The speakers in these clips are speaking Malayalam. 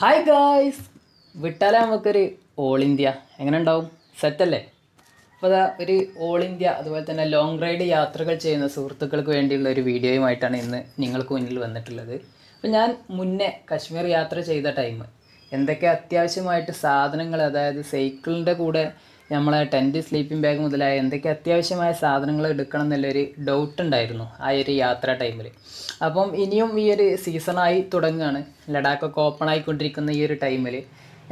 ഹായ് ഗായ്സ്, വിട്ടാലേ നമുക്കൊരു ഓൾ ഇന്ത്യ എങ്ങനെ ഉണ്ടാവും? സെറ്റല്ലേ? അപ്പോൾ അതാ ഒരു ഓൾ ഇന്ത്യ അതുപോലെ തന്നെ ലോങ് റൈഡ് യാത്രകൾ ചെയ്യുന്ന സുഹൃത്തുക്കൾക്ക് വേണ്ടിയുള്ള ഒരു വീഡിയോയുമായിട്ടാണ് ഇന്ന് നിങ്ങൾക്ക് മുന്നിൽ വന്നിട്ടുള്ളത്. അപ്പോൾ ഞാൻ മുന്നേ കശ്മീർ യാത്ര ചെയ്ത ടൈം എന്തൊക്കെ അത്യാവശ്യമായിട്ട് സാധനങ്ങൾ, അതായത് സൈക്കിളിൻ്റെ കൂടെ നമ്മളെ ടെൻറ്റ്, സ്ലീപ്പിംഗ് ബാഗ് മുതലായ എന്തൊക്കെ അത്യാവശ്യമായ സാധനങ്ങൾ എടുക്കണം എന്നുള്ളൊരു ഡൗട്ട് ഉണ്ടായിരുന്നു ആ ഒരു യാത്രാ ടൈമിൽ. അപ്പം ഇനിയും ഈ ഒരു സീസണായി തുടങ്ങുകയാണ്, ലഡാക്കൊക്കെ ഓപ്പൺ ആയിക്കൊണ്ടിരിക്കുന്ന ഈ ഒരു ടൈമിൽ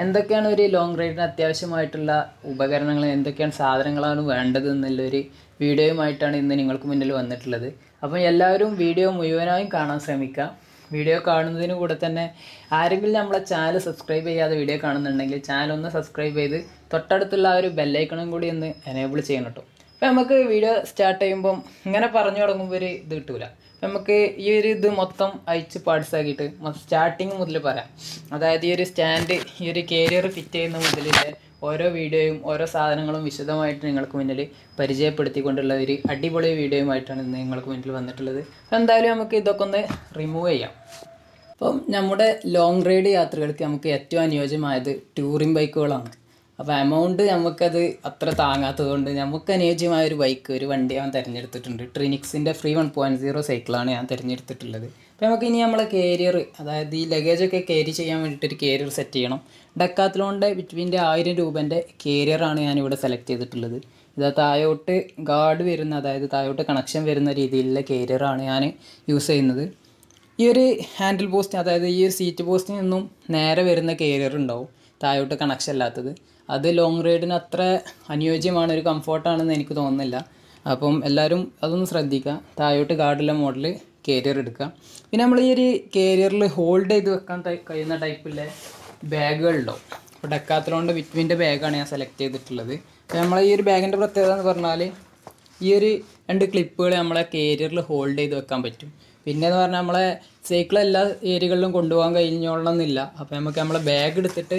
എന്തൊക്കെയാണ് ഒരു ലോങ് റൈഡിന് അത്യാവശ്യമായിട്ടുള്ള ഉപകരണങ്ങൾ, എന്തൊക്കെയാണ് സാധനങ്ങളാണ് വേണ്ടത് എന്നുള്ളൊരു വീഡിയോയുമായിട്ടാണ് ഇന്ന് നിങ്ങൾക്ക് മുന്നിൽ വന്നിട്ടുള്ളത്. അപ്പം എല്ലാവരും വീഡിയോ മുഴുവനായും കാണാൻ ശ്രമിക്കുക. വീഡിയോ കാണുന്നതിന് കൂടെ തന്നെ ആരെങ്കിലും നമ്മളെ ചാനൽ സബ്സ്ക്രൈബ് ചെയ്യാതെ വീഡിയോ കാണുന്നുണ്ടെങ്കിൽ ചാനൽ ഒന്ന് സബ്സ്ക്രൈബ് ചെയ്ത് തൊട്ടടുത്തുള്ള ആ ഒരു ബെല്ലൈക്കണും കൂടി ഒന്ന് എനേബിൾ ചെയ്യണം കേട്ടോ. അപ്പോൾ നമുക്ക് വീഡിയോ സ്റ്റാർട്ട് ചെയ്യുമ്പം ഇങ്ങനെ പറഞ്ഞു തുടങ്ങുമ്പോൾ ഒരു ഇത് കിട്ടൂല. അപ്പം നമുക്ക് ഈ ഒരു ഇത് മൊത്തം അയച്ച് പാർട്സ് ആക്കിയിട്ട് സ്റ്റാർട്ടിങ് മുതൽ പറയാം. അതായത് ഈ ഒരു സ്റ്റാൻഡ്, ഈ ഒരു കാരിയർ ഫിറ്റ് ചെയ്യുന്ന മുതലിൻ്റെ ഓരോ വീഡിയോയും ഓരോ സാധനങ്ങളും വിശദമായിട്ട് നിങ്ങൾക്ക് മുന്നിൽ പരിചയപ്പെടുത്തിക്കൊണ്ടുള്ള ഒരു അടിപൊളി വീഡിയോയുമായിട്ടാണ് ഇന്ന് നിങ്ങൾക്ക് മുന്നിൽ വന്നിട്ടുള്ളത്. അപ്പോൾ എന്തായാലും നമുക്ക് ഇതൊക്കെ ഒന്ന് റിമൂവ് ചെയ്യാം. അപ്പം നമ്മുടെ ലോങ് റൈഡ് യാത്രകൾക്ക് നമുക്ക് ഏറ്റവും അനുയോജ്യമായത് ടൂറിംഗ് ബൈക്കുകളാണ്. അപ്പോൾ എമൗണ്ട് നമുക്കത് അത്ര താങ്ങാത്തത് കൊണ്ട് നമുക്ക് അനുയോജ്യമായ ഒരു ബൈക്ക്, ഒരു വണ്ടി ഞാൻ തിരഞ്ഞെടുത്തിട്ടുണ്ട്. ട്രിനിക്സിൻ്റെ ഫ്രീ 1.0 സൈക്കിളാണ് ഞാൻ തിരഞ്ഞെടുത്തിട്ടുള്ളത്. അപ്പോൾ നമുക്ക് ഇനി നമ്മളെ കാരിയർ, അതായത് ഈ ലഗേജൊക്കെ ക്യാരി ചെയ്യാൻ വേണ്ടിയിട്ടൊരു കാരിയർ സെറ്റ് ചെയ്യണം. ഡെക്കാത്ലോണിൻ്റെ ബിറ്റ്വീൻ്റെ 1000 രൂപേൻ്റെ കാരിയറാണ് ഞാനിവിടെ സെലക്ട് ചെയ്തിട്ടുള്ളത്. ഇത് താഴോട്ട് ഗാർഡ് വരുന്ന, അതായത് താഴോട്ട് കണക്ഷൻ വരുന്ന രീതിയിലുള്ള കാരിയറാണ് ഞാൻ യൂസ് ചെയ്യുന്നത്. ഈ ഒരു ഹാൻഡിൽ പോസ്റ്റ്, അതായത് ഈ ഒരു സീറ്റ് പോസ്റ്റിൽ നിന്നും നേരെ വരുന്ന കാരിയർ ഉണ്ടാവും, താഴോട്ട് കണക്ഷൻ അല്ലാത്തത്. അത് ലോങ് റൈഡിന് അത്ര അനുയോജ്യമാണ്, ഒരു കംഫോർട്ടാണെന്ന് എനിക്ക് തോന്നുന്നില്ല. അപ്പം എല്ലാവരും അതൊന്ന് ശ്രദ്ധിക്കുക. താഴോട്ട് ഗാർഡുള്ള മോഡൽ കാരിയർ എടുക്കുക. പിന്നെ നമ്മൾ ഈ ഒരു കാരിയറിൽ ഹോൾഡ് ചെയ്ത് വെക്കാൻ കഴിയുന്ന ടൈപ്പിലെ ബാഗുകളുണ്ടാവും. അപ്പോൾ ഡെക്കാത്ലോണിൻ്റെ ബിറ്റ്വീൻ്റെ ബാഗാണ് ഞാൻ സെലക്ട് ചെയ്തിട്ടുള്ളത്. അപ്പോൾ നമ്മളെ ഈ ഒരു ബാഗിൻ്റെ പ്രത്യേകത എന്ന് പറഞ്ഞാൽ ഈ ഒരു 2 ക്ലിപ്പുകൾ നമ്മളെ കാരിയറിൽ ഹോൾഡ് ചെയ്ത് വെക്കാൻ പറ്റും. പിന്നെ എന്ന് പറഞ്ഞാൽ നമ്മളെ സൈക്കിൾ എല്ലാ ഏരിയകളിലും കൊണ്ടുപോകാൻ കഴിഞ്ഞോളണമെന്നില്ല. അപ്പോൾ നമുക്ക് നമ്മളെ ബാഗ് എടുത്തിട്ട്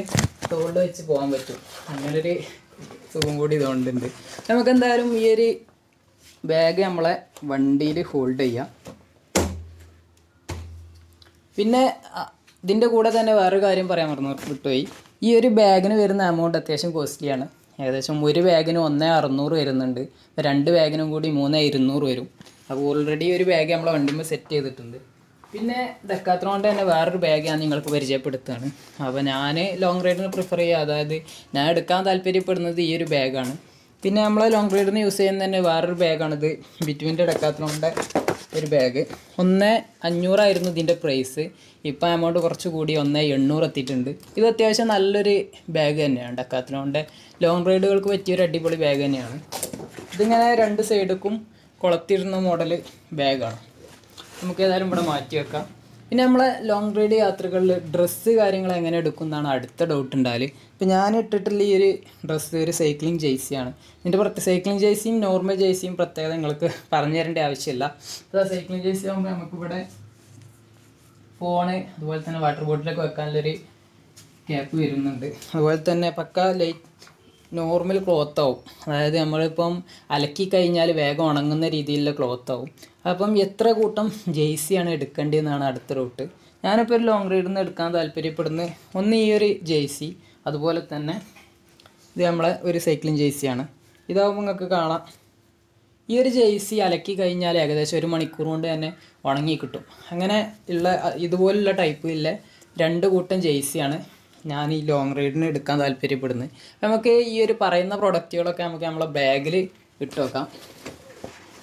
തോളിൽ വെച്ച് പോകാൻ പറ്റും. അങ്ങനൊരു സുഖം കൂടി ഇതുകൊണ്ടുണ്ട്. നമുക്ക് എന്തായാലും ഈ ഒരു ബാഗ് നമ്മളെ വണ്ടിയിൽ ഹോൾഡ് ചെയ്യാം. പിന്നെ ഇതിൻ്റെ കൂടെ തന്നെ വേറൊരു കാര്യം പറയാൻ വിട്ടുപോയി. ഈ ഒരു ബാഗിന് വരുന്ന എമൗണ്ട് അത്യാവശ്യം കോസ്റ്റ്ലിയാണ്. ഏകദേശം ഒരു ബാഗിന് 1600 വരുന്നുണ്ട്. 2 ബാഗിനും കൂടി 3200 വരും. അപ്പോൾ ഓൾറെഡി ഒരു ബാഗ് നമ്മളെ വണ്ടിയിൽ സെറ്റ് ചെയ്തിട്ടുണ്ട്. പിന്നെ ഡെക്കാത്ലോണിൻ്റെ തന്നെ വേറൊരു ബാഗ് ഞാൻ നിങ്ങൾക്ക് പരിചയപ്പെടുത്തുകയാണ്. അപ്പോൾ ഞാൻ ലോങ് റൈഡിന് പ്രിഫർ ചെയ്യുക, അതായത് ഞാൻ എടുക്കാൻ താല്പര്യപ്പെടുന്നത് ഈ ഒരു ബാഗാണ്. പിന്നെ നമ്മളെ ലോങ് റൈഡിന് യൂസ് ചെയ്യുന്ന തന്നെ വേറൊരു ബാഗാണിത്, ബിറ്റ്വീൻ്റെ ഡെക്കാത്ലോണിൻ്റെ ഒരു ബാഗ്. 1500 ആയിരുന്നു ഇതിൻ്റെ പ്രൈസ്. ഇപ്പോൾ എമൗണ്ട് കുറച്ച് കൂടി 1800 എത്തിയിട്ടുണ്ട്. ഇത് അത്യാവശ്യം നല്ലൊരു ബാഗ് തന്നെയാണ്. ഡെക്കാത്ലോണിൻ്റെ ലോങ് റൈഡുകൾക്ക് പറ്റിയൊരു അടിപൊളി ബാഗ് തന്നെയാണ്. ഇതിങ്ങനെ 2 സൈഡിലും കൊളത്തിടുന്ന മോഡൽ ബാഗാണ്. നമുക്ക് ഏതായാലും ഇവിടെ മാറ്റി വെക്കാം. പിന്നെ നമ്മളെ ലോങ് റൈഡ് യാത്രകളിൽ ഡ്രസ്സ് കാര്യങ്ങൾ എങ്ങനെ എടുക്കും എന്നാണ് അടുത്ത ഡൗട്ട് ഉണ്ടായാൽ. ഇപ്പോൾ ഞാൻ ഇട്ടിട്ടുള്ള ഈ ഒരു ഡ്രസ്സ് ഒരു സൈക്ലിംഗ് ജേഴ്സിയാണ്. ഇതിൻ്റെ സൈക്ലിംഗ് ജേഴ്സിയും നോർമൽ ജേഴ്സിയും പ്രത്യേകത നിങ്ങൾക്ക് പറഞ്ഞു തരേണ്ട ആവശ്യമില്ല. അപ്പോൾ സൈക്ലിംഗ് ജേഴ്സി ആകുമ്പോൾ നമുക്കിവിടെ ഫോണ്, അതുപോലെ തന്നെ വാട്ടർ ബോട്ടിലൊക്കെ വെക്കാനുള്ളൊരു ക്യാപ്പ് വരുന്നുണ്ട്. അതുപോലെ തന്നെ പക്ക ലൈറ്റ് നോർമൽ ക്ലോത്ത് ആവും, അതായത് നമ്മളിപ്പം അലക്കി കഴിഞ്ഞാൽ വേഗം ഉണങ്ങുന്ന രീതിയിലുള്ള ക്ലോത്ത് ആവും. അപ്പം എത്ര കൂട്ടം ജേഴ്സിയാണ് എടുക്കേണ്ടതെന്നാണ് അടുത്ത റൂട്ട്. ഞാനിപ്പോൾ ഒരു ലോങ് റൈഡിൽ നിന്ന് എടുക്കാൻ താല്പര്യപ്പെടുന്നത് ഒന്ന് ഈ ഒരു ജേഴ്സി, അതുപോലെ തന്നെ ഇത് നമ്മളെ ഒരു സൈക്ലിംഗ് ജേഴ്സിയാണ്. ഇതാകുമ്പോൾ നിങ്ങൾക്ക് കാണാം, ഈ ഒരു ജേഴ്സി അലക്കി കഴിഞ്ഞാൽ ഏകദേശം 1 മണിക്കൂർ കൊണ്ട് തന്നെ ഉണങ്ങി കിട്ടും. അങ്ങനെ ഉള്ള ഇതുപോലുള്ള ടൈപ്പിലുള്ള 2 കൂട്ടം ജേഴ്സിയാണ് ഞാൻ ഈ ലോങ് റൈഡിന് എടുക്കാൻ താല്പര്യപ്പെടുന്നത്. നമുക്ക് ഈ ഒരു പറയുന്ന പ്രൊഡക്റ്റുകളൊക്കെ നമുക്ക് നമ്മളെ ബാഗിൽ ഇട്ട് വെക്കാം.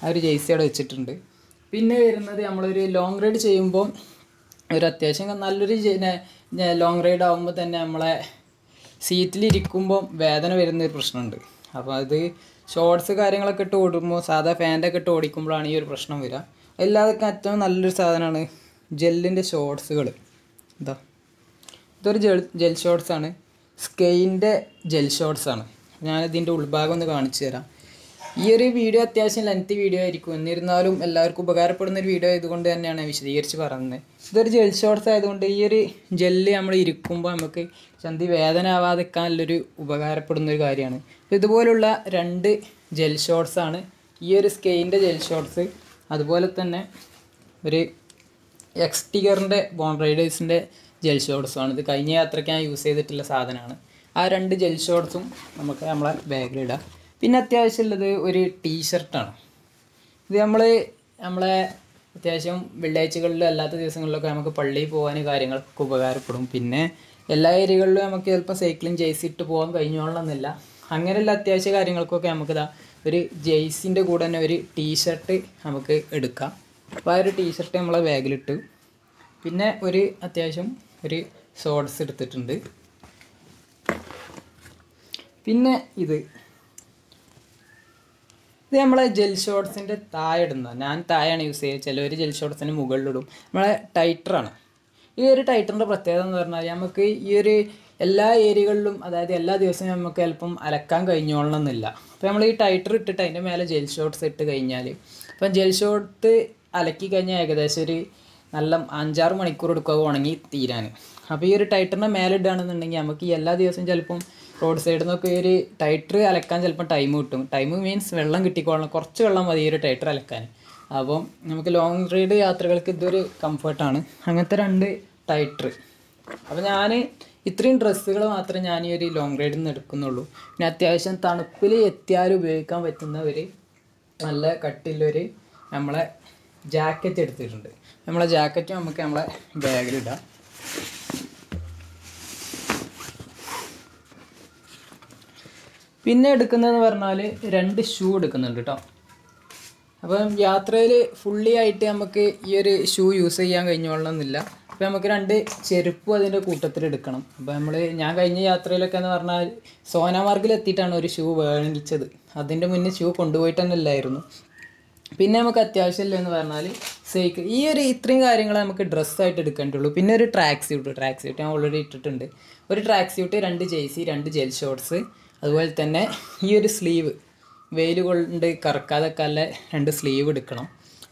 ആ ഒരു ജേഴ്സി അവിടെ വെച്ചിട്ടുണ്ട്. പിന്നെ വരുന്നത് നമ്മളൊരു ലോങ് റൈഡ് ചെയ്യുമ്പോൾ ഒരു അത്യാവശ്യം നല്ലൊരു ലോങ് റൈഡ് ആകുമ്പോൾ തന്നെ നമ്മളെ സീറ്റിലിരിക്കുമ്പോൾ വേദന വരുന്നൊരു പ്രശ്നമുണ്ട്. അപ്പോൾ അത് ഷോർട്സ് കാര്യങ്ങളൊക്കെ ഇട്ട് ഓടുമ്പോൾ, സാധാ ഫാൻ്റൊക്കെ ഇട്ട് ഓടിക്കുമ്പോഴാണ് ഈ ഒരു പ്രശ്നം വരിക. എല്ലാവർക്കും ഏറ്റവും നല്ലൊരു സാധനമാണ് ജെല്ലിൻ്റെ ഷോർട്സുകൾ. ഇതൊരു ജെൽ ഷോർട്സാണ്, സ്കെയിൻ്റെ ജെൽ ഷോർട്സാണ്. ഞാനിതിൻ്റെ ഉൾഭാഗം ഒന്ന് കാണിച്ചു തരാം. ഈ ഒരു വീഡിയോ അത്യാവശ്യം ലെങ്തി വീഡിയോ ആയിരിക്കും, എന്നിരുന്നാലും എല്ലാവർക്കും ഉപകാരപ്പെടുന്നൊരു വീഡിയോ ആയതുകൊണ്ട് തന്നെയാണ് വിശദീകരിച്ച് പറയുന്നത്. ഇതൊരു ജെൽ ഷോർട്സ് ആയതുകൊണ്ട് ഈ ഒരു ജെല്ല് നമ്മൾ ഇരിക്കുമ്പോൾ നമുക്ക് ചന്തി വേദന ആവാതിരിക്കാനുള്ളൊരു ഉപകാരപ്പെടുന്നൊരു കാര്യമാണ്. അപ്പോൾ ഇതുപോലുള്ള 2 ജെൽ ഷോർട്സാണ്, ഈ ഒരു സ്കെയിൻ്റെ ജെൽ ഷോർട്സ്, അതുപോലെ തന്നെ ഒരു എക്സ്റ്റിഗറിൻ്റെ ബോൺ റൈഡേഴ്സിൻ്റെ ജെൽ ഷോർട്സുമാണ്. ഇത് കഴിഞ്ഞ യാത്രയ്ക്ക് ഞാൻ യൂസ് ചെയ്തിട്ടുള്ള സാധനമാണ്. ആ 2 ജെൽ ഷോർട്സും നമുക്ക് നമ്മളെ ബാഗിലിടാം. പിന്നെ അത്യാവശ്യമുള്ളത് ഒരു ടീഷർട്ടാണ്. ഇത് നമ്മളെ അത്യാവശ്യം വെള്ളിയാഴ്ചകളിലും അല്ലാത്ത ദിവസങ്ങളിലൊക്കെ നമുക്ക് പള്ളിയിൽ പോകാൻ കാര്യങ്ങൾക്ക് ഉപകാരപ്പെടും. പിന്നെ എല്ലാ ഏരിയകളിലും നമുക്ക് ചിലപ്പോൾ സൈക്ലിംഗ് ജേഴ്സി ഇട്ട് പോകാൻ കഴിഞ്ഞോളണമെന്നില്ല. അങ്ങനെയുള്ള അത്യാവശ്യ കാര്യങ്ങൾക്കൊക്കെ നമുക്കിതാ ഒരു ജേഴ്സിൻ്റെ കൂടെ തന്നെ ഒരു ടീഷർട്ട് നമുക്ക് എടുക്കാം. അപ്പോൾ ആ ഒരു ടീഷർട്ട് നമ്മളെ ബാഗിലിട്ട് പിന്നെ അത്യാവശ്യം ഒരു ഷോർട്സ് എടുത്തിട്ടുണ്ട്. പിന്നെ ഇത് നമ്മളെ ജെൽ ഷോർട്സിൻ്റെ താഴെ ഇടുന്നത്. ഞാൻ താഴെയാണ് യൂസ് ചെയ്യുക. ചിലവർ ജെൽ ഷോർട്സിന് മുകളിലിടും. നമ്മളെ ടൈറ്ററാണ്. ഈ ഒരു ടൈറ്ററിൻ്റെ പ്രത്യേകത എന്ന് പറഞ്ഞാൽ നമുക്ക് ഈ ഒരു എല്ലാ ഏരിയകളിലും, അതായത് എല്ലാ ദിവസവും നമുക്ക് ചിലപ്പം അലക്കാൻ കഴിഞ്ഞോളണമെന്നില്ല. അപ്പോൾ നമ്മൾ ഈ ടൈറ്റർ ഇട്ടിട്ട് അതിൻ്റെ മേലെ ജെൽ ഷോർട്സ് ഇട്ട് കഴിഞ്ഞാൽ, അപ്പം ജെൽ ഷോർട്ട് അലക്കി കഴിഞ്ഞാൽ ഏകദേശം ഒരു നല്ല 5-6 മണിക്കൂർ എടുക്കുക ഉണങ്ങി തീരാൻ. അപ്പോൾ ഈ ഒരു ടൈറ്ററിൻ്റെ മേലെ ഇടുകയാണെന്നുണ്ടെങ്കിൽ നമുക്ക് ഈ എല്ലാ ദിവസവും ചിലപ്പം റോഡ് സൈഡിൽ നിന്നൊക്കെ ഈ ഒരു ടൈറ്റർ അലക്കാൻ ചിലപ്പം ടൈം കിട്ടും. ടൈം മീൻസ് വെള്ളം കിട്ടിക്കോളണം. കുറച്ച് വെള്ളം മതി ഈ ഒരു ടൈറ്റർ അലക്കാൻ. അപ്പം നമുക്ക് ലോങ് റൈഡ് യാത്രകൾക്ക് ഇതൊരു കംഫർട്ടാണ്. അങ്ങനത്തെ 2 ടൈറ്റർ. അപ്പോൾ ഞാൻ ഇത്രയും ഡ്രസ്സുകൾ മാത്രമേ ഞാൻ ഈ ഒരു ലോങ് റൈഡിൽ നിന്ന് എടുക്കുന്നുള്ളൂ. പിന്നെ അത്യാവശ്യം തണുപ്പിൽ എത്തിയാൽ ഉപയോഗിക്കാൻ പറ്റുന്ന ഒരു നല്ല കട്ടിലൊരു നമ്മളെ ജാക്കറ്റ് എടുത്തിട്ടുണ്ട്. നമ്മളെ ജാക്കറ്റ് നമുക്ക് നമ്മളെ ബാഗിലിടാം. പിന്നെ എടുക്കുന്നതെന്ന് പറഞ്ഞാൽ 2 ഷൂ എടുക്കുന്നുണ്ട് കേട്ടോ. അപ്പം യാത്രയിൽ ഫുള്ളി ആയിട്ട് നമുക്ക് ഈ ഒരു ഷൂ യൂസ് ചെയ്യാൻ കഴിഞ്ഞോളണമെന്നില്ല. അപ്പോൾ നമുക്ക് 2 ചെരുപ്പും അതിൻ്റെ കൂട്ടത്തിൽ എടുക്കണം. അപ്പോൾ ഞാൻ കഴിഞ്ഞ യാത്രയിലൊക്കെ എന്ന് പറഞ്ഞാൽ സോനാമാർഗിൽ എത്തിയിട്ടാണ് ഒരു ഷൂ വാങ്ങിച്ചത്. അതിൻ്റെ മുന്നേ ഷൂ കൊണ്ടുപോയിട്ട് തന്നെ ഇല്ലായിരുന്നു. പിന്നെ നമുക്ക് അത്യാവശ്യമില്ല എന്ന് പറഞ്ഞാൽ സൈക്കിൾ. ഇത്രയും കാര്യങ്ങൾ നമുക്ക് ഡ്രസ്സായിട്ട് എടുക്കേണ്ടുള്ളൂ. പിന്നെ ഒരു ട്രാക്ക് സ്യൂട്ട് ഞാൻ ഓൾറെഡി ഇട്ടിട്ടുണ്ട്. ഒരു track suit, 2 jersey, 2 gel shorts, അതുപോലെ തന്നെ ഈ ഒരു സ്ലീവ്, വെയിൽ കൊണ്ട് കറക്കാതെയൊക്കെ 2 സ്ലീവ് എടുക്കണം.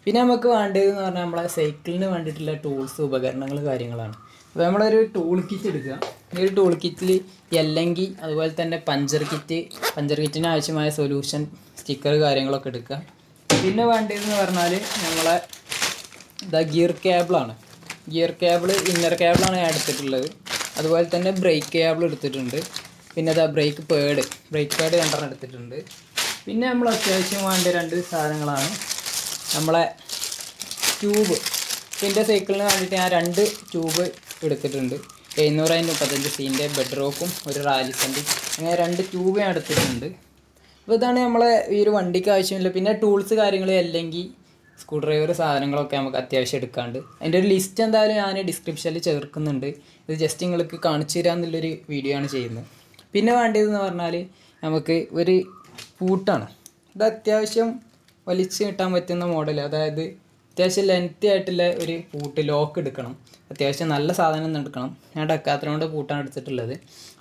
പിന്നെ നമുക്ക് വേണ്ടതെന്ന് പറഞ്ഞാൽ നമ്മളെ സൈക്കിളിന് വേണ്ടിയിട്ടുള്ള ടൂൾസ്, ഉപകരണങ്ങൾ, കാര്യങ്ങളാണ്. അപ്പോൾ നമ്മളൊരു ടൂൾ കിറ്റ് എടുക്കുക. ഈ ഒരു ടൂൾ കിറ്റിൽ എല്ലങ്കി, അതുപോലെ തന്നെ പഞ്ചർ കിറ്റിന് ആവശ്യമായ സൊല്യൂഷൻ, സ്റ്റിക്കർ, കാര്യങ്ങളൊക്കെ എടുക്കുക. പിന്നെ വേണ്ടതെന്ന് പറഞ്ഞാൽ നമ്മളെ ഗിയർ കേബിളാണ്. ഗിയർ കേബിൾ, ഇന്നർ കേബിളാണ് ഞാൻ എടുത്തിട്ടുള്ളത്. അതുപോലെ തന്നെ ബ്രേക്ക് കേബിൾ എടുത്തിട്ടുണ്ട്. പിന്നെ ബ്രേക്ക് പാഡ് 2 എടുത്തിട്ടുണ്ട്. പിന്നെ നമ്മൾ അത്യാവശ്യം വേണ്ട 2 സാധനങ്ങളാണ് നമ്മളെ ട്യൂബ്. എൻ്റെ സൈക്കിളിന് വേണ്ടിയിട്ട് ഞാൻ 2 ട്യൂബ് എടുത്തിട്ടുണ്ട്. 735cc ബെഡ് റോക്കും ഒരു റാലിസൻ്റെ, അങ്ങനെ 2 ട്യൂബ് ഞാൻ എടുത്തിട്ടുണ്ട്. അപ്പോൾ ഇതാണ് നമ്മളെ ഈ ഒരു വണ്ടിക്ക് ആവശ്യമില്ല. പിന്നെ ടൂൾസ്, കാര്യങ്ങൾ, അല്ലെങ്കിൽ സ്ക്രൂ ഡ്രൈവർ, സാധനങ്ങളൊക്കെ നമുക്ക് അത്യാവശ്യം എടുക്കാണ്ട്. അതിൻ്റെ ഒരു ലിസ്റ്റ് എന്തായാലും ഞാൻ ഡിസ്ക്രിപ്ഷനിൽ ചേർക്കുന്നുണ്ട്. ഇത് ജസ്റ്റ് നിങ്ങൾക്ക് കാണിച്ചു തരാമെന്നുള്ളൊരു വീഡിയോ ആണ് ചെയ്യുന്നത്. പിന്നെ വേണ്ടതെന്ന് പറഞ്ഞാൽ നമുക്ക് ഒരു പൂട്ടാണ്. ഇത് അത്യാവശ്യം വലിച്ച് കിട്ടാൻ പറ്റുന്ന മോഡൽ, അതായത് അത്യാവശ്യം ലെങ്തി ആയിട്ടുള്ള ഒരു പൂട്ട്, ലോക്ക് എടുക്കണം. അത്യാവശ്യം നല്ല സാധനം എടുക്കണം. ഞാൻ ഡെക്കാത്തലോണ്ട് പൂട്ടാണ് എടുത്തിട്ടുള്ളത്.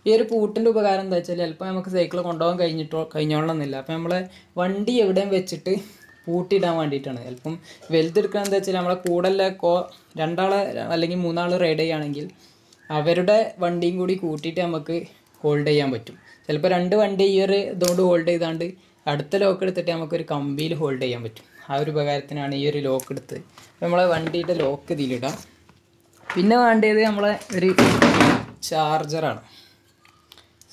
ഈ ഒരു പൂട്ടിൻ്റെ ഉപകാരം എന്താ വെച്ചാൽ ചിലപ്പോൾ നമുക്ക് സൈക്കിൾ കൊണ്ടുപോകാൻ കഴിഞ്ഞോളണമെന്നില്ല. അപ്പോൾ നമ്മളെ വണ്ടി എവിടെയും വെച്ചിട്ട് പൂട്ടിയിടാൻ വേണ്ടിയിട്ടാണ്. ചിലപ്പം വലുതെടുക്കണം എന്താ വെച്ചാൽ നമ്മളെ കൂടെയുള്ള 2 അല്ലെങ്കിൽ 3 റൈഡ് ചെയ്യുകയാണെങ്കിൽ അവരുടെ വണ്ടിയും കൂടി കൂട്ടിയിട്ട് നമുക്ക് ഹോൾഡ് ചെയ്യാൻ പറ്റും. ചിലപ്പോൾ 2 വണ്ടി ഈ ഒരു ഇതുകൊണ്ട് ഹോൾഡ് ചെയ്താണ്ട് അടുത്ത ലോക്ക് എടുത്തിട്ട് നമുക്കൊരു കമ്പിയിൽ ഹോൾഡ് ചെയ്യാൻ പറ്റും. ആ ഒരു ഉപകാരത്തിനാണ് ഈ ഒരു ലോക്ക് എടുത്ത്. അപ്പോൾ നമ്മളെ വണ്ടിയുടെ ലോക്ക് ഇതിലിടാം. പിന്നെ വേണ്ടത് നമ്മളെ ഒരു ചാർജറാണ്.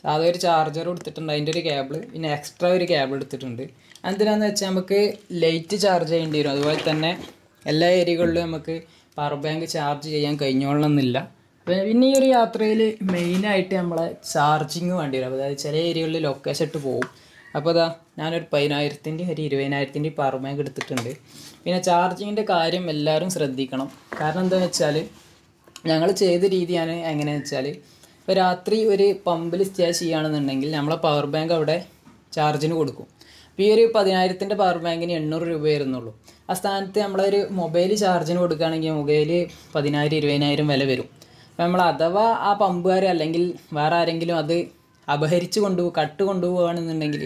സാധാ ഒരു ചാർജർ എടുത്തിട്ടുണ്ട്, അതിൻ്റെ ഒരു കേബിൾ, പിന്നെ എക്സ്ട്രാ ഒരു കേബിൾ എടുത്തിട്ടുണ്ട്. എന്തിനാണെന്ന് വെച്ചാൽ നമുക്ക് ലൈറ്റ് ചാർജ് ചെയ്യേണ്ടി വരും. അതുപോലെ തന്നെ എല്ലാ ഏരിയകളിലും നമുക്ക് പവർ ബാങ്ക് ചാർജ് ചെയ്യാൻ കഴിഞ്ഞോളണമെന്നില്ല. പിന്നെ ഈ ഒരു യാത്രയിൽ മെയിനായിട്ട് നമ്മളെ ചാർജിങ് വേണ്ടി വരും. അതായത് ചില ഏരിയകളിൽ ലൊക്കേഷൻ ഇട്ട് പോകും. അപ്പോൾ ഞാനൊരു 10,000 ഒരു 20,000 പവർ ബാങ്ക് എടുത്തിട്ടുണ്ട്. പിന്നെ ചാർജിങ്ങിൻ്റെ കാര്യം എല്ലാവരും ശ്രദ്ധിക്കണം. കാരണം എന്താണെന്ന് വെച്ചാൽ ഞങ്ങൾ ചെയ്ത രീതിയാണ് എങ്ങനെയാണെന്ന് വെച്ചാൽ, ഇപ്പോൾ രാത്രി ഒരു പമ്പിൽ സ്റ്റേ ചെയ്യുകയാണെന്നുണ്ടെങ്കിൽ നമ്മളെ പവർ ബാങ്ക് അവിടെ ചാർജിന് കൊടുക്കും. അപ്പോൾ ഈ ഒരു 10,000 പവർ ബാങ്കിന് 800 രൂപ വരുന്നുള്ളൂ. ആ സ്ഥാനത്ത് നമ്മളൊരു മൊബൈൽ ചാർജിന് കൊടുക്കുകയാണെങ്കിൽ മൊബൈൽ 10,000 20,000 വില വരും. അപ്പോൾ നമ്മൾ അഥവാ ആ പമ്പുകാർ അല്ലെങ്കിൽ വേറെ ആരെങ്കിലും അത് അപഹരിച്ച് കൊണ്ടുപോവുകയാണെന്നുണ്ടെങ്കിൽ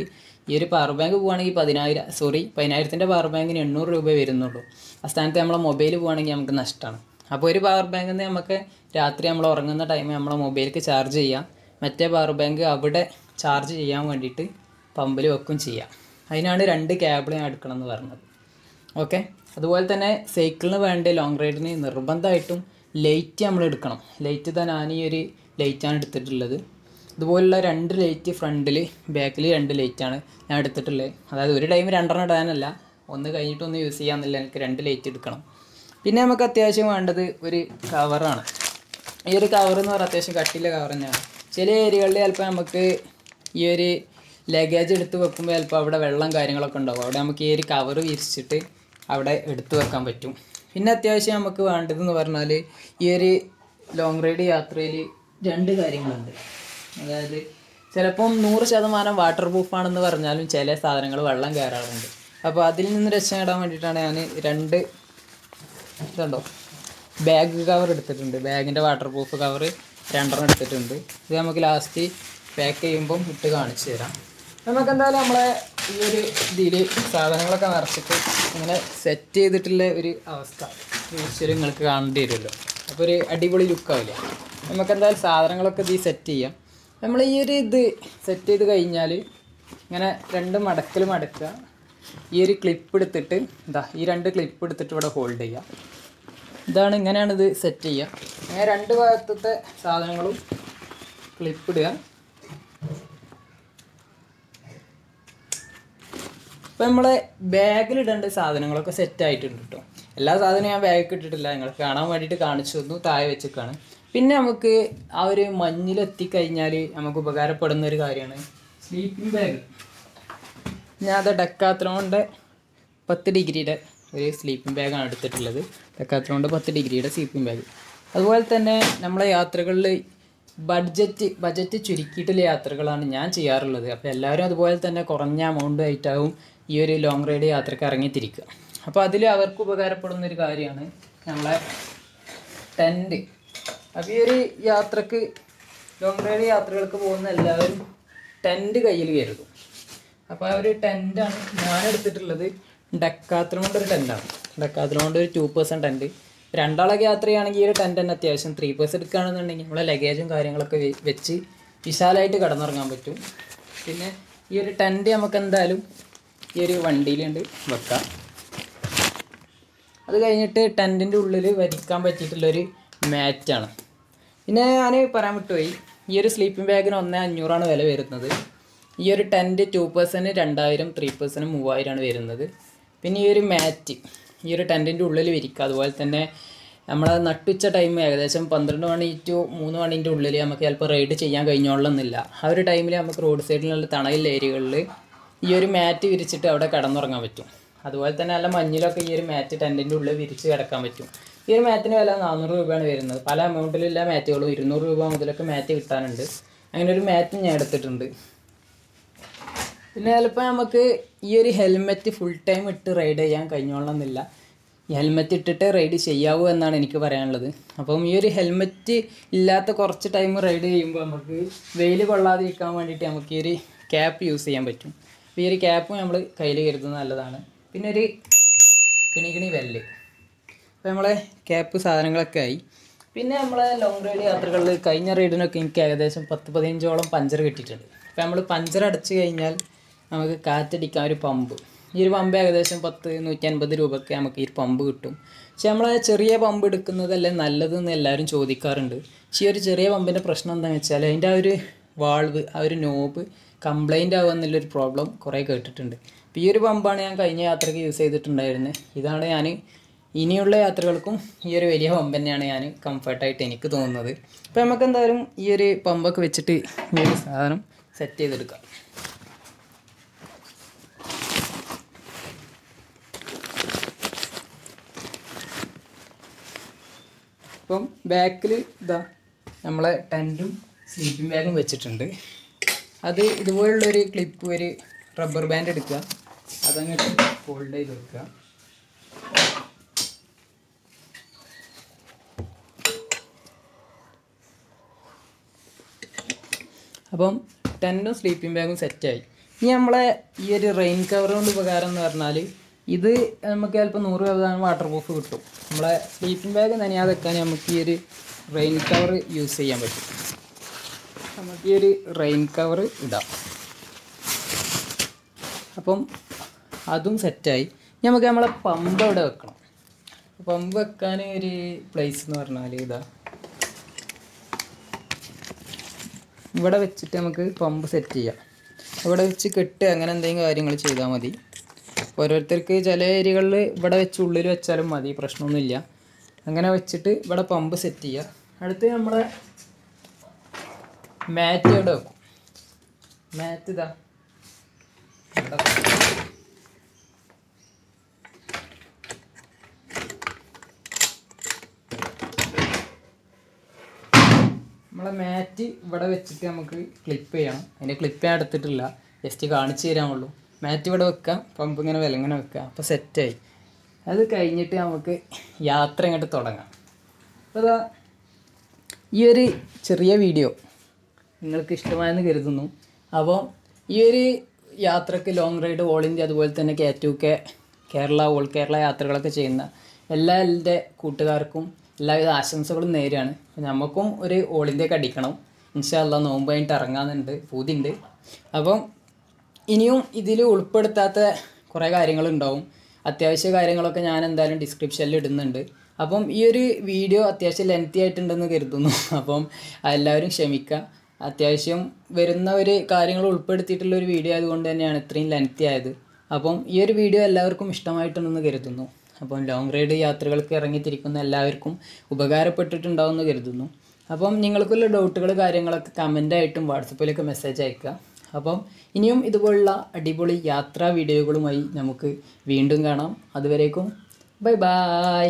ഈ ഒരു പവർ ബാങ്ക് പോവുകയാണെങ്കിൽ 10,000 പവർ ബാങ്കിന് 800 രൂപ വരുന്നുള്ളൂ. ആ സ്ഥാനത്ത് നമ്മളെ മൊബൈൽ പോവുകയാണെങ്കിൽ നമുക്ക് നഷ്ടമാണ്. അപ്പോൾ ഒരു പവർ ബാങ്കിൽ നിന്ന് നമുക്ക് രാത്രി നമ്മൾ ഉറങ്ങുന്ന ടൈമിൽ നമ്മളെ മൊബൈലിലേക്ക് ചാർജ് ചെയ്യാം. മറ്റേ പവർ ബാങ്ക് അവിടെ ചാർജ് ചെയ്യാൻ വേണ്ടിയിട്ട് പമ്പിൽ വെക്കും ചെയ്യാം. അതിനാണ് 2 കേബിൾ ഞാൻ എടുക്കണം എന്ന് പറഞ്ഞത്. ഓക്കെ. അതുപോലെ തന്നെ സൈക്കിളിന് വേണ്ട ലോങ് റൈഡിന് നിർബന്ധമായിട്ടും ലൈറ്റ് നമ്മൾ എടുക്കണം. ലൈറ്റ് തന്നെ ഞാൻ ഈ ഒരു ലൈറ്റാണ് എടുത്തിട്ടുള്ളത്. ഇതുപോലുള്ള 2 ലൈറ്റ് ഫ്രണ്ടിൽ ബാക്കിൽ 2 ലൈറ്റാണ് ഞാൻ എടുത്തിട്ടുള്ളത്. അതായത് ഒരു ടൈം 2 ഇടാനല്ല, ഒന്ന് കഴിഞ്ഞിട്ടൊന്ന് യൂസ് ചെയ്യാമെന്നില്ല, എനിക്ക് 2 ലൈറ്റ് എടുക്കണം. പിന്നെ നമുക്ക് അത്യാവശ്യം വേണ്ടത് ഒരു കവറാണ്. ഈ ഒരു കവറെന്ന് പറഞ്ഞാൽ അത്യാവശ്യം കട്ടിയുള്ള കവർ തന്നെയാണ്. ചില ഏരിയകളിൽ ചിലപ്പോൾ നമുക്ക് ഈ ഒരു ലഗേജ് എടുത്ത് വെക്കുമ്പോൾ ചിലപ്പോൾ അവിടെ വെള്ളം കാര്യങ്ങളൊക്കെ ഉണ്ടാവും. അവിടെ നമുക്ക് ഈ ഒരു കവർ വിരിച്ചിട്ട് അവിടെ എടുത്ത് വെക്കാൻ പറ്റും. പിന്നെ അത്യാവശ്യം നമുക്ക് വേണ്ടതെന്ന് പറഞ്ഞാൽ ഈ ഒരു ലോങ് റൈഡ് യാത്രയിൽ 2 കാര്യങ്ങളുണ്ട്. അതായത് ചിലപ്പം 100% വാട്ടർ പ്രൂഫാണെന്ന് പറഞ്ഞാലും ചില സാധനങ്ങൾ വെള്ളം കയറാറുണ്ട്. അപ്പോൾ അതിൽ നിന്ന് രക്ഷപ്പെടാൻ വേണ്ടിയിട്ടാണ് ഞാൻ 2 ഇതുണ്ടോ ബാഗ് കവർ എടുത്തിട്ടുണ്ട്. ബാഗിൻ്റെ വാട്ടർ പ്രൂഫ് കവർ 2 എടുത്തിട്ടുണ്ട്. ഇത് നമുക്ക് ലാസ്റ്റ് പാക്ക് ചെയ്യുമ്പം ഇട്ട് കാണിച്ചു തരാം. നമുക്ക് എന്തായാലും നമ്മളെ ഈ ഒരു ഇതിൽ സാധനങ്ങളൊക്കെ നിറച്ചിട്ട് ഇങ്ങനെ സെറ്റ് ചെയ്തിട്ടുള്ള ഒരു അവസ്ഥ വിഷ്വൽ നിങ്ങൾക്ക് കാണേണ്ടി വരുമല്ലോ. അപ്പോൾ ഒരു അടിപൊളി ലുക്കാവില്ല. നമുക്ക് എന്തായാലും സാധനങ്ങളൊക്കെ ഇതിൽ സെറ്റ് ചെയ്യാം. നമ്മൾ ഈ ഒരു ഇത് സെറ്റ് ചെയ്ത് കഴിഞ്ഞാൽ ഇങ്ങനെ 2 മടക്കുക. ഈ ഒരു ക്ലിപ്പ് എടുത്തിട്ട് ഈ 2 ക്ലിപ്പ് എടുത്തിട്ട് ഇവിടെ ഹോൾഡ് ചെയ്യുക. ഇങ്ങനെയാണ് ഇത് സെറ്റ് ചെയ്യുക. അങ്ങനെ 2 ഭാഗത്തെ സാധനങ്ങളും ക്ലിപ്പ് ഇടുക. അപ്പോൾ നമ്മളെ ബാഗിലിടേണ്ട സാധനങ്ങളൊക്കെ സെറ്റ് ആയിട്ടുണ്ട് കേട്ടോ. എല്ലാ സാധനവും ഞാൻ ബാഗിൽ ഇട്ടിട്ടില്ല, നിങ്ങൾക്ക് കാണാൻ വേണ്ടിയിട്ട് കാണിച്ചു തന്നു, താഴെ വെച്ചിട്ടാണ്. പിന്നെ നമുക്ക് ആ ഒരു മഞ്ഞിലെത്തിക്കഴിഞ്ഞാൽ നമുക്ക് ഉപകാരപ്പെടുന്ന ഒരു കാര്യമാണ് സ്ലീപ്പിംഗ് ബാഗ്. ഞാൻ അത് ഡെക്കാത്ലോണിൻ്റെ 10 ഡിഗ്രിയുടെ ഒരു സ്ലീപ്പിംഗ് ബാഗാണ് എടുത്തിട്ടുള്ളത്. ഡെക്കാത്ലോണിൻ്റെ 10 ഡിഗ്രിയുടെ സ്ലീപ്പിംഗ് ബാഗ്. അതുപോലെ തന്നെ നമ്മളെ യാത്രകളിൽ ബഡ്ജറ്റ് ചുരുക്കിയിട്ടുള്ള യാത്രകളാണ് ഞാൻ ചെയ്യാറുള്ളത്. അപ്പോൾ എല്ലാവരും അതുപോലെ തന്നെ കുറഞ്ഞ എമൗണ്ട് ആയിട്ടാവും ഈ ഒരു ലോങ് റൈഡ് യാത്രയ്ക്ക് ഇറങ്ങിത്തിരിക്കുക. അപ്പോൾ അതിൽ അവർക്ക് ഉപകാരപ്പെടുന്നൊരു കാര്യമാണ് നമ്മളെ ടെൻറ്റ്. അപ്പോൾ ഈ ഒരു യാത്രക്ക് ലോങ് റൈഡ് യാത്രകൾക്ക് പോകുന്ന എല്ലാവരും ടെൻറ്റ് കയ്യിൽ കരുതും. അപ്പോൾ ആ ഒരു ടെൻറ്റാണ് ഞാൻ എടുത്തിട്ടുള്ളത്. ഡെക്കാത്ലോണിൻ്റെ ഒരു ടെൻറ്റാണ്. ഡെക്കാത്ലോണിൻ്റെ ഒരു 2% ടെൻറ്റ്. 2 ആളൊക്കെ യാത്ര ചെയ്യുകയാണെങ്കിൽ ഈ ഒരു ടെൻറ്റ് തന്നെ അത്യാവശ്യം. 3% എടുക്കുകയാണെന്നുണ്ടെങ്കിൽ നമ്മളെ ലഗേജും കാര്യങ്ങളൊക്കെ വെച്ച് വിശാലമായിട്ട് കിടന്നുറങ്ങാൻ പറ്റും. പിന്നെ ഈ ഒരു ടെൻറ്റ് നമുക്ക് എന്തായാലും ഈ ഒരു വണ്ടിയിലുണ്ട് വെക്കാം. അത് കഴിഞ്ഞിട്ട് ടെൻറ്റിൻ്റെ ഉള്ളിൽ വരിക്കാൻ പറ്റിയിട്ടുള്ളൊരു മാറ്റാണ്. പിന്നെ ഞാൻ പറയാൻ വിട്ടുപോയി, ഈ ഒരു സ്ലീപ്പിംഗ് ബാഗിന് 1500 വില വരുന്നത്. ഈ ഒരു ടെൻറ്റ് 2% 2000, 3% 3000 വരുന്നത്. പിന്നെ ഈ ഒരു മാറ്റ് ഈ ഒരു ടെൻറ്റിൻ്റെ ഉള്ളിൽ വിരിക്കുക. അതുപോലെ തന്നെ നമ്മൾ നട്ടുച്ച ടൈം ഏകദേശം 12 മണി to 3 മണിൻ്റെ ഉള്ളിൽ നമുക്ക് ചിലപ്പോൾ റൈഡ് ചെയ്യാൻ കഴിഞ്ഞോളണമെന്നില്ല. ആ ഒരു ടൈമിൽ നമുക്ക് റോഡ് സൈഡിലുള്ള തണൽ ഏരിയകളിൽ ഈ ഒരു മാറ്റ് വിരിച്ചിട്ട് അവിടെ കിടന്നുറങ്ങാൻ പറ്റും. അതുപോലെ തന്നെ നല്ല മഞ്ഞിലൊക്കെ ഈ ഒരു മാറ്റ് ടെൻറ്റിൻ്റെ ഉള്ളിൽ വിരിച്ച് കിടക്കാൻ പറ്റും. ഈ ഒരു മാറ്റിന് വില 400 രൂപയാണ് വരുന്നത്. പല എമൗണ്ടിലുള്ള മാറ്റുകളും 200 രൂപ മുതലൊക്കെ മാറ്റ് കിട്ടാനുണ്ട്. അങ്ങനെ ഒരു മാറ്റ് ഞാൻ എടുത്തിട്ടുണ്ട്. പിന്നെ ചിലപ്പോൾ നമുക്ക് ഈ ഒരു ഹെൽമെറ്റ് ഫുൾ ടൈം ഇട്ട് റൈഡ് ചെയ്യാൻ കഴിഞ്ഞോളണമെന്നില്ല. ഈ ഹെൽമെറ്റ് ഇട്ടിട്ട് റൈഡ് ചെയ്യാവൂ എന്നാണ് എനിക്ക് പറയാനുള്ളത്. അപ്പം ഈ ഒരു ഹെൽമെറ്റ് ഇല്ലാത്ത കുറച്ച് ടൈം റൈഡ് ചെയ്യുമ്പോൾ നമുക്ക് വെയിൽ കൊള്ളാതിരിക്കാൻ വേണ്ടിയിട്ട് നമുക്ക് ഈ ഒരു ക്യാപ്പ് യൂസ് ചെയ്യാൻ പറ്റും. അപ്പോൾ ഈ ഒരു ക്യാപ്പ് നമ്മൾ കയ്യിൽ കരുതുന്നത് നല്ലതാണ്. പിന്നെ ഒരു കിണി വെല്ല്. അപ്പോൾ നമ്മളെ ക്യാപ്പ് സാധനങ്ങളൊക്കെ ആയി. പിന്നെ നമ്മളെ ലോങ് റൈഡ് യാത്രകളിൽ കഴിഞ്ഞ റൈഡിനൊക്കെ എനിക്ക് ഏകദേശം 10-15ഓളം പഞ്ചർ കിട്ടിയിട്ടുണ്ട്. അപ്പോൾ നമ്മൾ പഞ്ചർ അടച്ചു കഴിഞ്ഞാൽ നമുക്ക് കാറ്റടിക്കാൻ ഒരു പമ്പ്. ഈ ഒരു പമ്പ് ഏകദേശം 150 രൂപയ്ക്ക് നമുക്ക് ഈ പമ്പ് കിട്ടും. പക്ഷെ നമ്മൾ ചെറിയ പമ്പ് എടുക്കുന്നതല്ലേ നല്ലതെന്ന് എല്ലാവരും ചോദിക്കാറുണ്ട്. പക്ഷേ ഈ ഒരു ചെറിയ പമ്പിൻ്റെ പ്രശ്നം എന്താണെന്ന് വെച്ചാൽ അതിൻ്റെ ആ ഒരു വാൾവ്, ആ ഒരു നോബ് കംപ്ലൈൻ്റ് ആവുമെന്നുള്ളൊരു പ്രോബ്ലം കുറേ കേട്ടിട്ടുണ്ട്. അപ്പോൾ ഈ ഒരു പമ്പാണ് ഞാൻ കഴിഞ്ഞ യാത്രയ്ക്ക് യൂസ് ചെയ്തിട്ടുണ്ടായിരുന്നത്. ഇതാണ് ഞാൻ ഇനിയുള്ള യാത്രകൾക്കും ഈ ഒരു വലിയ പമ്പ് തന്നെയാണ് ഞാൻ കംഫർട്ടായിട്ട് എനിക്ക് തോന്നുന്നത്. അപ്പോൾ നമുക്ക് എന്തായാലും ഈ ഒരു പമ്പൊക്കെ വെച്ചിട്ട് ഈ ഒരു സാധനം സെറ്റ് ചെയ്തെടുക്കാം. അപ്പം ബാക്കിൽ നമ്മളെ ടെൻറ്റും സ്ലീപ്പിംഗ് ബാഗും വെച്ചിട്ടുണ്ട്. അത് ഇതുപോലുള്ളൊരു ക്ലിപ്പ്, ഒരു റബ്ബർ ബാൻഡ് എടുക്കുക, അതങ്ങോട്ട് ഫോൾഡ് ചെയ്ത് വെക്കുക. അപ്പം ടെൻറ്റും സ്ലീപ്പിംഗ് ബാഗും സെറ്റായി. ഇനി നമ്മളെ ഈ ഒരു റെയിൻ കവർ കൊണ്ട് ഉപകാരം എന്ന് പറഞ്ഞാൽ ഇത് നമുക്ക് ചിലപ്പോൾ 100% വാട്ടർ പ്രൂഫ് കിട്ടും. നമ്മളെ സ്ലീപ്പിംഗ് ബാഗ് നനയാതെ വെക്കാൻ നമുക്ക് ഈ ഒരു റെയിൻ കവർ യൂസ് ചെയ്യാൻ പറ്റും. നമുക്ക് ഈ ഒരു റെയിൻ കവർ ഇടാം. അപ്പം അതും സെറ്റായി. നമുക്ക് നമ്മളെ പമ്പ് അവിടെ വെക്കണം. പമ്പ് വെക്കാൻ ഒരു പ്ലേസ് എന്ന് പറഞ്ഞാൽ ഇതാ, ഇവിടെ വെച്ചിട്ട് നമുക്ക് പമ്പ് സെറ്റ് ചെയ്യാം. ഇവിടെ വെച്ച് കെട്ട് അങ്ങനെ എന്തെങ്കിലും കാര്യങ്ങൾ ചെയ്താൽ മതി. ഓരോരുത്തർക്ക് ചില ഏരിയകളിൽ ഇവിടെ വെച്ച് ഉള്ളിൽ വെച്ചാലും മതി, പ്രശ്നമൊന്നുമില്ല. അങ്ങനെ വെച്ചിട്ട് ഇവിടെ പമ്പ് സെറ്റ് ചെയ്യുക. അടുത്ത് നമ്മളെ മാറ്റ് ഇവിടെ വെക്കും. മാറ്റ് ഇതാ നമ്മളെ മാറ്റ് ഇവിടെ വെച്ചിട്ട് നമുക്ക് ക്ലിപ്പ് ചെയ്യണം. അതിൻ്റെ ക്ലിപ്പ് ഞാൻ എടുത്തിട്ടില്ല, ജസ്റ്റ് കാണിച്ചു തരാമുള്ളൂ. മാറ്റ് ഇവിടെ വെക്കാം, പമ്പ് ഇങ്ങനെ വിലങ്ങനെ വെക്കാം. അപ്പോൾ സെറ്റായി. അത് കഴിഞ്ഞിട്ട് നമുക്ക് യാത്ര ഇങ്ങോട്ട് തുടങ്ങാം. അപ്പോൾ അതാ ഈ ഒരു ചെറിയ വീഡിയോ നിങ്ങൾക്ക് ഇഷ്ടമായെന്ന് കരുതുന്നു. അപ്പോൾ ഈ ഒരു യാത്രക്ക് ലോങ് റൈഡ്, ഓൾ ഇന്ത്യ, അതുപോലെ തന്നെ K2K, കേരള, ഓൾ കേരള യാത്രകളൊക്കെ ചെയ്യുന്ന എൻ്റെ കൂട്ടുകാർക്കും എല്ലാവിധ ആശംസകളും നേരെയാണ്. നമുക്കും ഒരു ഓൾ ഇന്ത്യക്ക് അടിക്കണം. ഇൻഷാ അല്ലാഹ് നോമ്പ് കഴിഞ്ഞിട്ട് ഇറങ്ങാമെന്നുണ്ട്, പൂതിയുണ്ട്. അപ്പം ഇനിയും ഇതിൽ ഉൾപ്പെടുത്താത്ത കുറേ കാര്യങ്ങളുണ്ടാവും. അത്യാവശ്യ കാര്യങ്ങളൊക്കെ ഞാൻ എന്തായാലും ഡിസ്ക്രിപ്ഷനിൽ ഇടുന്നുണ്ട്. അപ്പം ഈ ഒരു വീഡിയോ അത്യാവശ്യം ലെങ്തി ആയിട്ടുണ്ടെന്ന് കരുതുന്നു. അപ്പം എല്ലാവരും ക്ഷമിക്കുക. അത്യാവശ്യം വരുന്ന ഒരു കാര്യങ്ങൾ ഉൾപ്പെടുത്തിയിട്ടുള്ള ഒരു വീഡിയോ ആയതുകൊണ്ട് തന്നെയാണ് ഇത്രയും ലെങ്തി ആയത്. അപ്പം ഈ ഒരു വീഡിയോ എല്ലാവർക്കും ഇഷ്ടമായിട്ടുണ്ടെന്ന് കരുതുന്നു. അപ്പം ലോങ് റൈഡ് യാത്രകൾക്ക് ഇറങ്ങിത്തിരിക്കുന്ന എല്ലാവർക്കും ഉപകാരപ്പെട്ടിട്ടുണ്ടാവുമെന്ന് കരുതുന്നു. അപ്പം നിങ്ങൾക്കുള്ള ഡൗട്ടുകൾ കാര്യങ്ങളൊക്കെ കമൻ്റായിട്ടും വാട്സപ്പിലൊക്കെ മെസ്സേജ് അയക്കുക. അപ്പം ഇനിയും ഇതുപോലുള്ള അടിപൊളി യാത്രാ വീഡിയോകളുമായി നമുക്ക് വീണ്ടും കാണാം. അതുവരേക്കും ബൈ ബൈ.